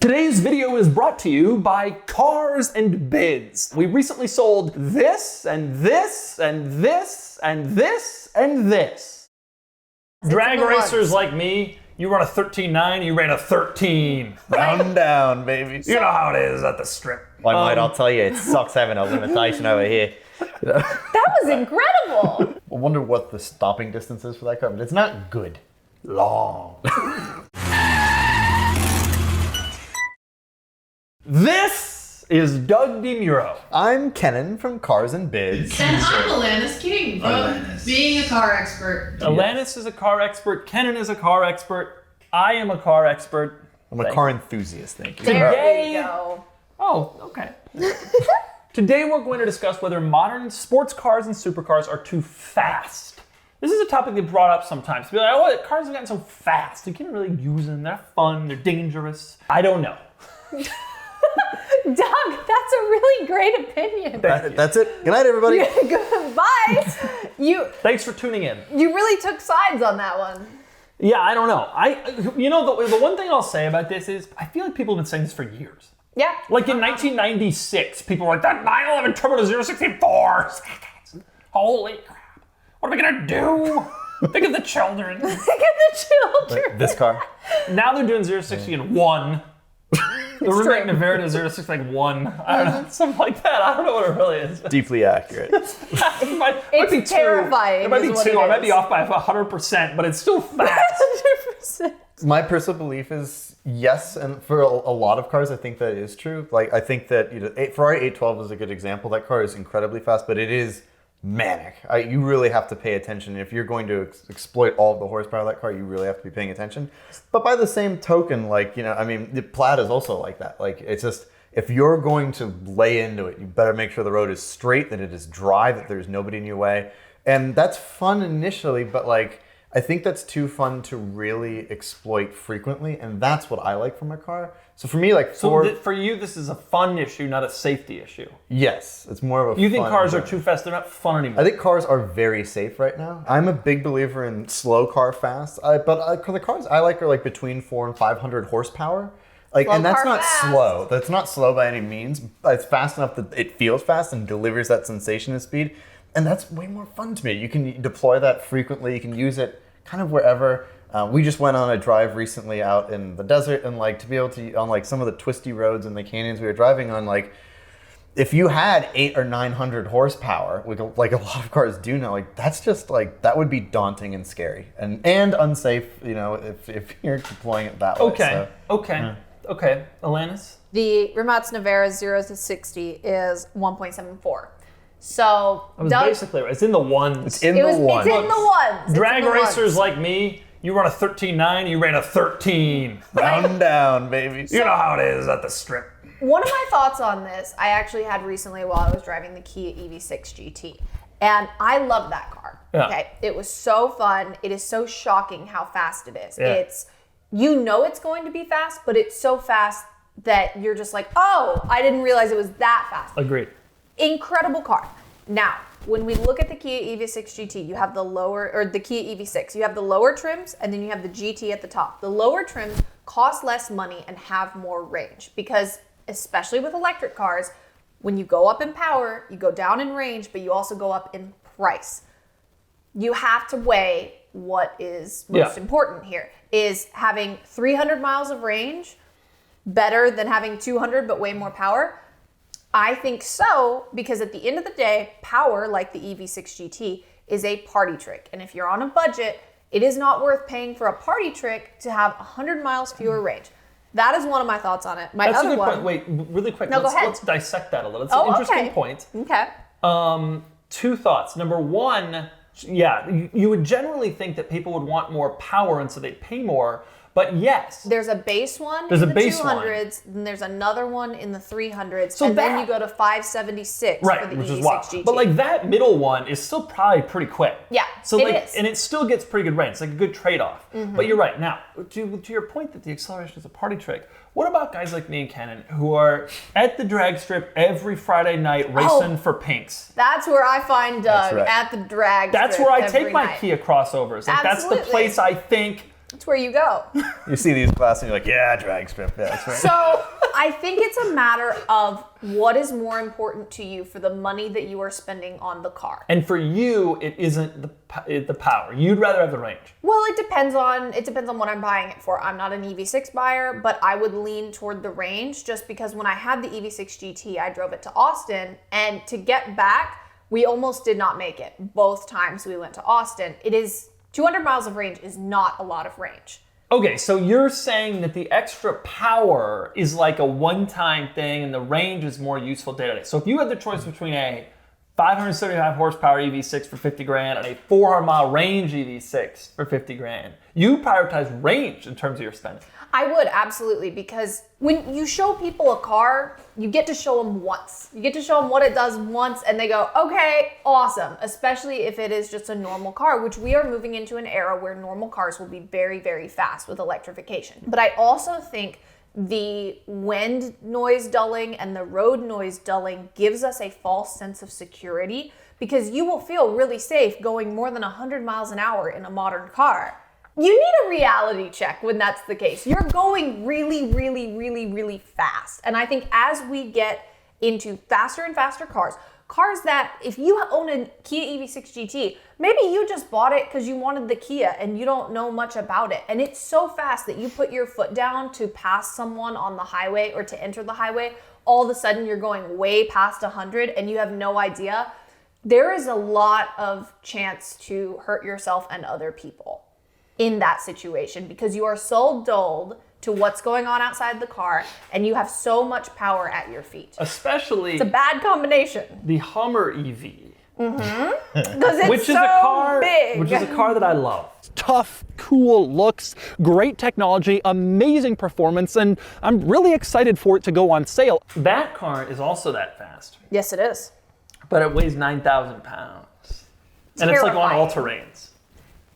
Today's video is brought to you by Cars and Bids. We recently sold this and this and this and this and this. Drag racers like me, you run a 13.9, you ran a 13. Round down, baby. You know how it is at the strip. I'll tell you, it sucks having a limitation over here. That was incredible. I wonder what the stopping distance is for that car, but it's not good. Long. This is Doug DeMuro. I'm Kennan from Cars and Bids. And I'm Alanis King, being a car expert. Alanis is a car expert. Kennan is a car expert. I am a car expert. I'm a car enthusiast, thank you. There you go. Oh, okay. Today we're going to discuss whether modern sports cars and supercars are too fast. This is a topic they brought up sometimes. People are like, oh, cars have gotten so fast. You can't really use them. They're fun. They're dangerous. I don't know. Doug, that's a really great opinion. That's it. Good night, everybody. Goodbye. Thanks for tuning in. You really took sides on that one. Yeah, I don't know. The one thing I'll say about this is I feel like people have been saying this for years. Yeah. Like in 1996, people were like, that 911 Turbo to 064 seconds. Holy crap. What are we going to do? Think of the children. Think of the children. Like this car. Now they're doing 060 in 1. They're remaking Nevada to 060 like 1. I don't know, something like that. I don't know what it really is. Deeply accurate. It might be terrifying. It might be is what 2. it I might be is. off by 100%, but it's still fast. 100%. My personal belief is yes, and for a lot of cars, I think that is true. Like I think that Ferrari 812 is a good example. That car is incredibly fast, but it is manic. You really have to pay attention. If you're going to exploit all of the horsepower of that car, you really have to be paying attention. But by the same token, the Plaid is also like that. Like it's just, if you're going to lay into it, you better make sure the road is straight, that it is dry, that there's nobody in your way. And that's fun initially, but I think that's too fun to really exploit frequently, and that's what I like from a car. So for me, for you, this is a fun issue, not a safety issue. Yes, it's more of a You think fun cars are thing. too fast, they're not fun anymore. I think cars are very safe right now. I'm a big believer in slow car fast, but the cars I like are like between 400 and 500 horsepower. And that's not slow. That's not slow by any means. It's fast enough that it feels fast and delivers that sensation of speed. And that's way more fun to me. You can deploy that frequently. You can use it kind of wherever. We just went on a drive recently out in the desert, and to be able to, on some of the twisty roads and the canyons we were driving on, if you had 800 or 900 horsepower, like a lot of cars do now, that's just that would be daunting and scary and unsafe, if you're deploying it that way. Okay. Alanis? The Rimac Navara 0 to 60 is 1.74. So Basically right. It's in the ones. It's in the ones. It's in the ones. Drag racers like me, you run a 13.9, you ran a 13. Round down, baby. You know how it is at the strip. One of my thoughts on this, I actually had recently while I was driving the Kia EV6 GT. And I love that car. Yeah. Okay. It was so fun. It is so shocking how fast it is. Yeah. It's going to be fast, but it's so fast that you're just like, oh, I didn't realize it was that fast. Agreed. Incredible car. Now, when we look at the Kia EV6 GT, you have the Kia EV6, you have the lower trims and then you have the GT at the top. The lower trims cost less money and have more range because, especially with electric cars, when you go up in power, you go down in range, but you also go up in price. You have to weigh what is most important here. Is having 300 miles of range better than having 200 but way more power? I think so, because at the end of the day, power, like the EV6 GT, is a party trick. And if you're on a budget, it is not worth paying for a party trick to have 100 miles fewer range. That is one of my thoughts on it. That's a good point. Wait, really quick. No, go ahead. Let's dissect that a little. It's an interesting point. Okay. 2 thoughts. Number 1, you would generally think that people would want more power and so they'd pay more. But yes. There's a base one in the 200s, then there's another one in the 300s, and then you go to 576 for the EV6 GT. But that middle one is still probably pretty quick. Yeah, so it is. And it still gets pretty good range. It's like a good trade-off. Mm-hmm. But you're right. Now, to your point that the acceleration is a party trick, what about guys like me and Kennan who are at the drag strip every Friday night racing for pinks? That's where I find Doug, right. at the drag That's strip where I every take my night. Kia crossovers. That's the place I think That's where you go. You see these classes and you're like, yeah, drag strip. Yeah, that's right. So I think it's a matter of what is more important to you for the money that you are spending on the car. And for you, it isn't the power. You'd rather have the range. Well, it depends on what I'm buying it for. I'm not an EV6 buyer, but I would lean toward the range just because when I had the EV6 GT, I drove it to Austin, and to get back, we almost did not make it. Both times we went to Austin. It is 200 miles of range is not a lot of range. Okay, so you're saying that the extra power is like a one-time thing and the range is more useful day to day. So if you had the choice between a 575 horsepower EV6 for 50 grand and a 400 mile range EV6 for 50 grand, you prioritize range in terms of your spending. I would, absolutely, because when you show people a car, you get to show them once. You get to show them what it does once and they go, okay, awesome. Especially if it is just a normal car, which we are moving into an era where normal cars will be very, very fast with electrification. But I also think the wind noise dulling and the road noise dulling gives us a false sense of security because you will feel really safe going more than 100 miles an hour in a modern car. You need a reality check when that's the case. You're going really, really, really, really fast. And I think as we get into faster and faster cars that if you own a Kia EV6 GT, maybe you just bought it because you wanted the Kia and you don't know much about it. And it's so fast that you put your foot down to pass someone on the highway or to enter the highway, all of a sudden you're going way past 100 and you have no idea. There is a lot of chance to hurt yourself and other people in that situation because you are so dulled to what's going on outside the car and you have so much power at your feet. Especially it's a bad combination. The Hummer EV. Because it's which is so a car, big. Which is a car that I love. Tough, cool looks, great technology, amazing performance, and I'm really excited for it to go on sale. That car is also that fast. Yes, it is. But it weighs 9,000 pounds. And it's like on all terrains.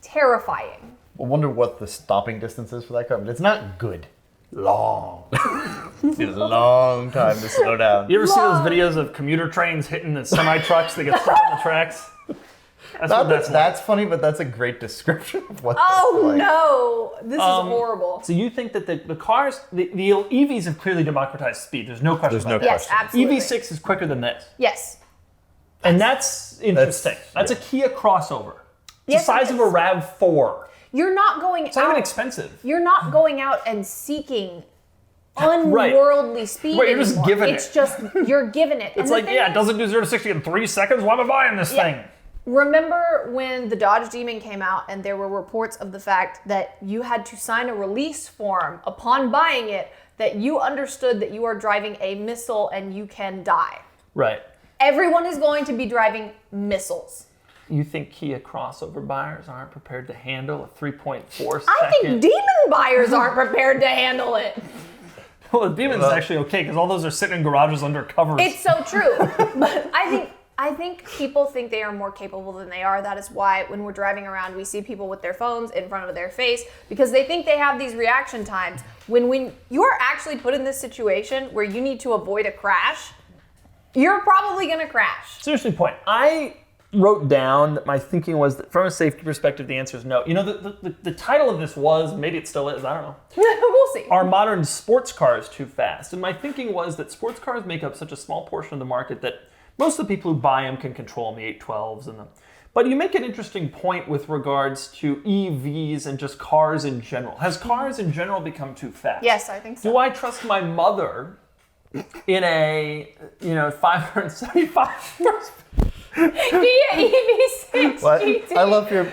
Terrifying. I wonder what the stopping distance is for that car, but it's not good. Long. It's a long time to slow down. You ever see those videos of commuter trains hitting the semi-trucks that get stuck on the tracks? That's funny, but that's a great description of what Oh, that's like. no. This is horrible. So you think that the cars, the EVs have clearly democratized speed. There's no question about that. Yes, absolutely. EV6 is quicker than this. Yes. And that's interesting. That's a Kia crossover. It's Yes, the size it of a is. RAV4. You're not going It's not even out. expensive. You're not going out and seeking unworldly speed Right, you're just anymore. giving it's it. just, you're giving it. It's like, yeah, it doesn't do 0 to 60 in 3 seconds. Why am I buying this thing? Remember when the Dodge Demon came out and there were reports of the fact that you had to sign a release form upon buying it that you understood that you are driving a missile and you can die. Right. Everyone is going to be driving missiles. You think Kia crossover buyers aren't prepared to handle a 3.4 second? I think Demon buyers aren't prepared to handle it. Well, the Demon's actually okay because all those are sitting in garages under covers. It's so true. But I think people think they are more capable than they are. That is why when we're driving around, we see people with their phones in front of their face because they think they have these reaction times. When you are actually put in this situation where you need to avoid a crash, you're probably going to crash. Seriously, point. I wrote down that my thinking was that from a safety perspective, the answer is no. You know, the title of this was, maybe it still is, I don't know. We'll see. Are modern sports cars too fast? And my thinking was that sports cars make up such a small portion of the market that most of the people who buy them can control them, the 812s and them. But you make an interesting point with regards to EVs and just cars in general. Has cars in general become too fast? Yes, I think so. Do I trust my mother in a, 575 Kia EV6 What? GT. I love your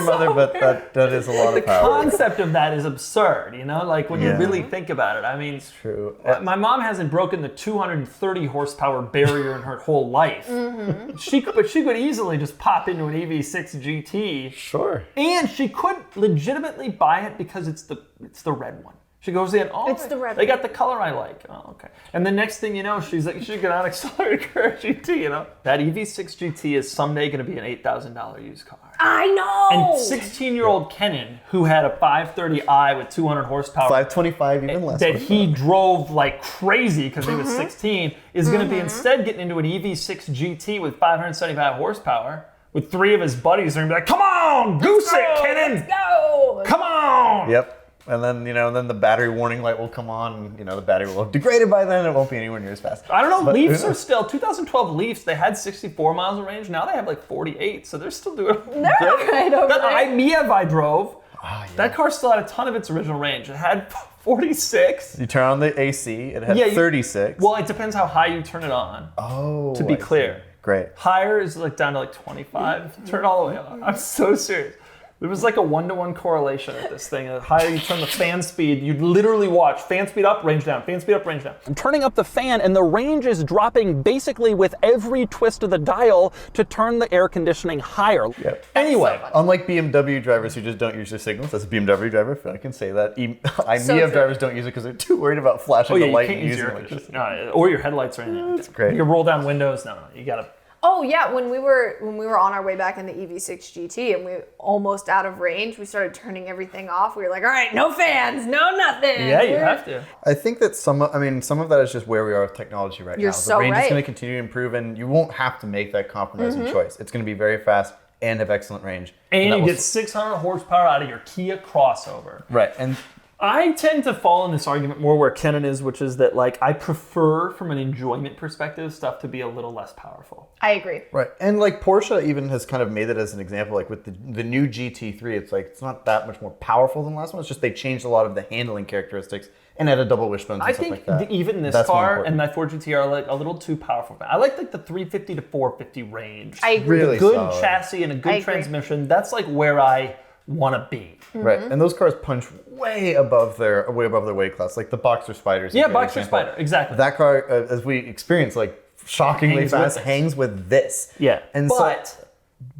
mother, but that is a lot the of power. concept of that is absurd, like when you Yeah. really think about it. I mean, it's true. My mom hasn't broken the 230 horsepower barrier in her whole life. Mm-hmm. She could easily just pop into an EV6 GT. Sure. And she could legitimately buy it because it's the red one. She goes in, It's the red they one. got the color I like. Oh, okay. And the next thing you know, she's like, she got an accelerated curve GT, That EV6 GT is someday going to be an $8,000 used car. I know. And 16-year-old Kennan, who had a 530i with 200 horsepower, 525, even less. that he drove like crazy because he was Mm-hmm. 16, is going to be instead getting into an EV6 GT with 575 horsepower with 3 of his buddies. They're gonna be like, "Come on, goose it, Kennan! Let's go! Come on!" Yep. And then, then the battery warning light will come on. The battery will have degraded by then. It won't be anywhere near as fast. I don't know. But Leafs are still 2012 Leafs. They had 64 miles of range. Now they have like 48. So they're still doing. They're right over there. Miev I drove. Yeah. That car still had a ton of its original range. It had 46. You turn on the AC. It had 36. Well, it depends how high you turn it on. Oh. To be I clear. see. Great. Higher is like down to like 25. Turn it all the way on. I'm so serious. There was like a 1-to-1 correlation with this thing. The higher you turn the fan speed, you'd literally watch fan speed up, range down, fan speed up, range down. I'm turning up the fan and the range is dropping basically with every twist of the dial to turn the air conditioning higher. Yep. Anyway, unlike BMW drivers who just don't use their signals, as a BMW driver, I can say that. So Miev true. drivers don't use it because they're too worried about flashing the you light can't and use using your electricity. or your headlights or anything. That's great. You roll down windows. No, you gotta. Oh yeah, when we were on our way back in the EV6 GT and we were almost out of range, we started turning everything off. We were like, all right, no fans, no nothing. Yeah, you have to. I think that some of that is just where we are with technology right now. You're so the range is right. going to continue to improve, and you won't have to make that compromising choice. It's going to be very fast and have excellent range. And that you will get 600 horsepower out of your Kia crossover. right. And I tend to fall in this argument more where Kennan is, which is that like I prefer from an enjoyment perspective stuff to be a little less powerful. I agree. right, and like Porsche even has kind of made it as an example. Like with the new GT3, it's not that much more powerful than the last one. It's just they changed a lot of the handling characteristics and added double wishbones and I stuff think like that. even this That's more car important. and my Ford GT are like a little too powerful. I like the 350 to 450 range. I agree. Really Good solid. chassis and a I good agree. transmission. That's like where I want to be. Right, and those cars punch way above their weight class, like the Boxer Spiders. Yeah, is a good Boxer example. Spider, exactly. That car, as we experienced, like shockingly Hangs with fast, this. hangs with this. Yeah, and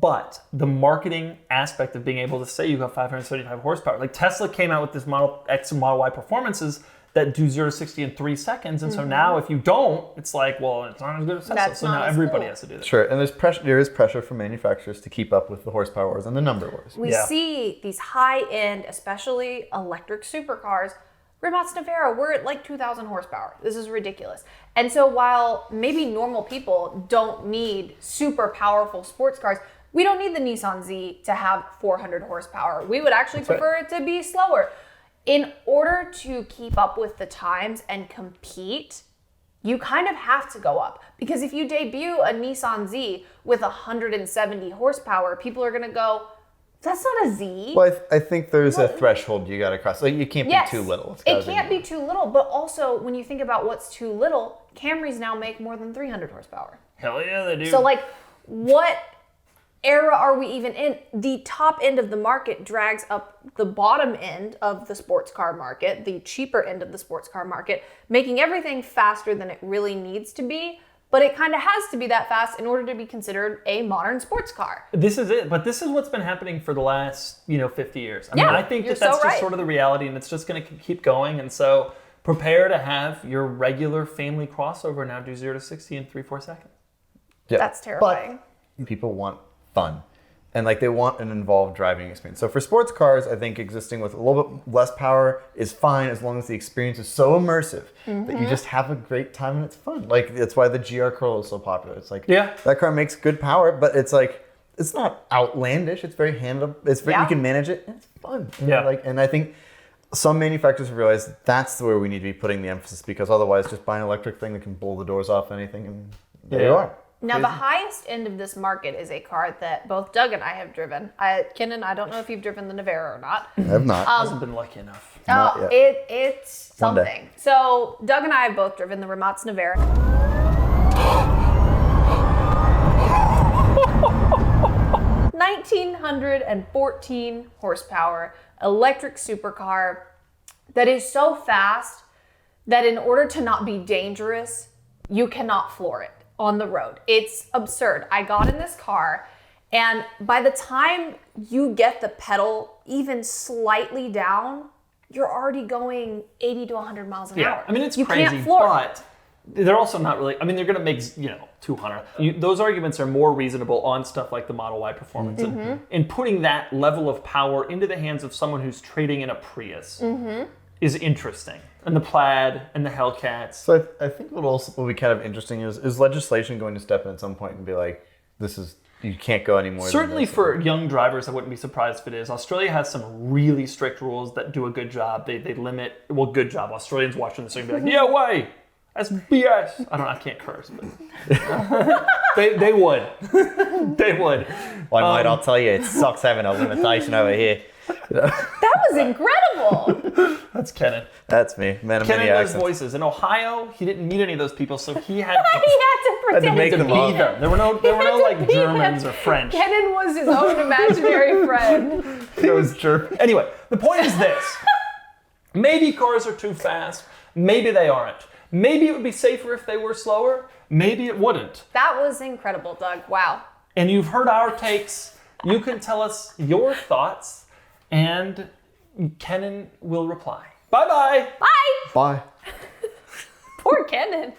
but the marketing aspect of being able to say you got 575 horsepower, like Tesla came out with this Model X and Model Y performances that do 0 to 60 in 3 seconds, and so now if you don't, it's like, well, it's not as good as Tesla. That's So not now as everybody cool. has to do that. Sure, and there is pressure from manufacturers to keep up with the horsepower wars and the number wars. We Yeah. see these high-end, especially electric supercars. Rimac Navara, we're at like 2,000 horsepower. This is ridiculous. And so while maybe normal people don't need super powerful sports cars, we don't need the Nissan Z to have 400 horsepower. We would actually prefer it to be slower. In order to keep up with the times and compete, you kind of have to go up. Because if you debut a Nissan Z with 170 horsepower, people are going to go, that's not a Z. Well, I think there's a threshold you got to cross. Like, you can't Yes, be too little. It's it gotta can't be too little. But also, when you think about what's too little, Camrys now make more than 300 horsepower. Hell yeah, they do. So, like, what era are we even in? The top end of the market drags up the bottom end of the sports car market, the cheaper end of the sports car market, making everything faster than it really needs to be. But it kind of has to be that fast in order to be considered a modern sports car. This is it, but this is what's been happening for the last, 50 years. I Yeah, mean, I think you're that that's so just right. sort of the reality, and it's just going to keep going. And so, prepare to have your regular family crossover now do 0 to 60 in 3-4 seconds. Yeah. That's terrifying. But people want fun. And like they want an involved driving experience. So for sports cars, I think existing with a little bit less power is fine as long as the experience is so immersive that you just have a great time and it's fun. Like that's why the GR Curl is so popular. It's like that car makes good power, but it's like it's not outlandish. It's very handleable. It's very, you can manage it and it's fun. You know, like, and I think some manufacturers have realized that's where we need to be putting the emphasis because otherwise just buy an electric thing that can blow the doors off anything and there you are. Now, the highest end of this market is a car that both Doug and I have driven. Kennan, I don't know if you've driven the Navara or not. I have not. Hasn't been lucky enough. Not yet. It's One day. something. So, Doug and I have both driven the Rimac Navara. 1,914 horsepower electric supercar that is so fast that in order to not be dangerous, you cannot floor it on the road. It's absurd. I got in this car and by the time you get the pedal even slightly down, you're already going 80 to 100 miles an hour. I mean, it's you crazy, can't floor it. but they're also not really, I mean, they're going to make, 200. Those arguments are more reasonable on stuff like the Model Y performance. And putting that level of power into the hands of someone who's trading in a Prius is interesting. And the Plaid and the Hellcats. So I think what will be kind of interesting is legislation going to step in at some point and be like, this is you can't go any more. Certainly for young drivers, I wouldn't be surprised if it is. Australia has some really strict rules that do a good job. They limit, well, good job. Australians watching this are gonna be like, yeah, way, that's BS. I can't curse, but they would. They would. Well, mate, I'll tell you, it sucks having a limitation over here. That was incredible. That's Kennan. That's me, man of many Kennan knows accents. voices. In Ohio, he didn't meet any of those people, so he had He had to pretend make to them be up. be them. There were no like be Germans them. or French. Kennan was his own imaginary friend. It was true. Anyway, the point is this. Maybe cars are too fast. Maybe they aren't. Maybe it would be safer if they were slower. Maybe it wouldn't. That was incredible, Doug. Wow. And you've heard our takes. You can tell us your thoughts, and Kennan will reply. Bye-bye. Bye. Bye. Poor Kennan.